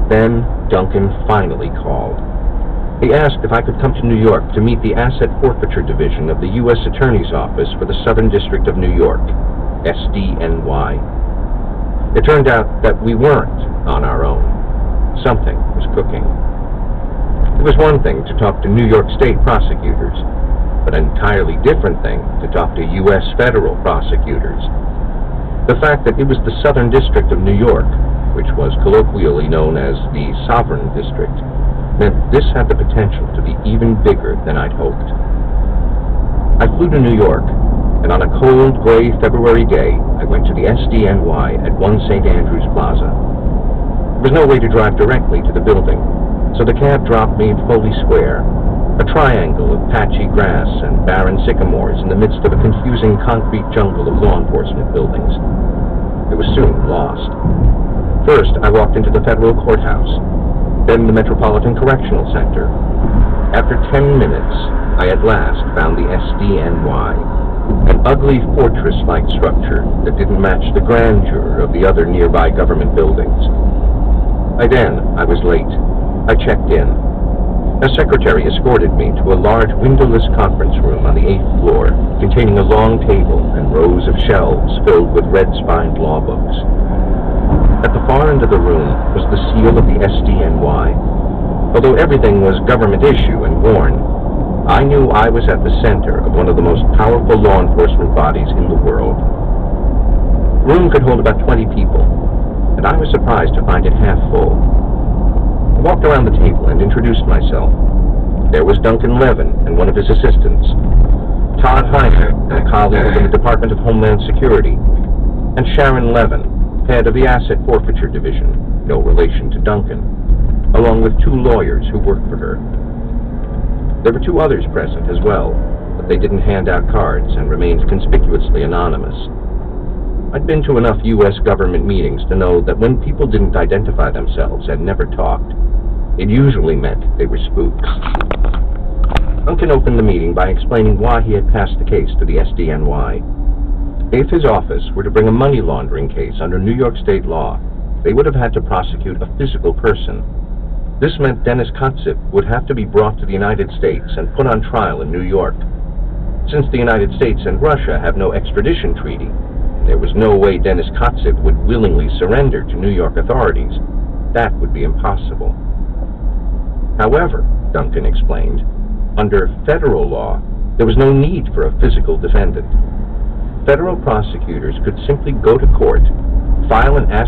Then Duncan finally called. He asked if I could come to New York to meet the Asset Forfeiture Division of the U.S. Attorney's Office for the Southern District of New York, SDNY. It turned out that we weren't on our own. Something was cooking. It was one thing to talk to New York State prosecutors, but an entirely different thing to talk to U.S. federal prosecutors. The fact that it was the Southern District of New York, which was colloquially known as the Sovereign District, meant this had the potential to be even bigger than I'd hoped. I flew to New York, and on a cold, gray February day, I went to the SDNY at 1 St. Andrews Plaza. There was no way to drive directly to the building, so the cab dropped me in Foley Square, a triangle of patchy grass and barren sycamores in the midst of a confusing concrete jungle of law enforcement buildings. It was soon lost. First, I walked into the federal courthouse, then the Metropolitan Correctional Center. After 10 minutes, I at last found the SDNY, an ugly fortress-like structure that didn't match the grandeur of the other nearby government buildings. Again, I was late. I checked in. A secretary escorted me to a large windowless conference room on the 8th floor, containing a long table and rows of shelves filled with red-spined law books. At the far end of the room was the seal of the SDNY. Although everything was government issue and worn, I knew I was at the center of one of the most powerful law enforcement bodies in the world. The room could hold about 20 people, and I was surprised to find it half full. I walked around the table and introduced myself. There was Duncan Levin and one of his assistants, Todd Heiner, a colleague in the Department of Homeland Security, and Sharon Levin, head of the Asset Forfeiture Division, no relation to Duncan, along with 2 lawyers who worked for her. There were 2 others present as well, but they didn't hand out cards and remained conspicuously anonymous. I'd been to enough U.S. government meetings to know that when people didn't identify themselves and never talked, it usually meant they were spooks. Duncan opened the meeting by explaining why he had passed the case to the SDNY. If his office were to bring a money laundering case under New York state law, they would have had to prosecute a physical person. This meant Dennis Kotzip would have to be brought to the United States and put on trial in New York. Since the United States and Russia have no extradition treaty, there was no way Dennis Kotzip would willingly surrender to New York authorities. That would be impossible. However, Duncan explained, under federal law, there was no need for a physical defendant. Federal prosecutors could simply go to court, file an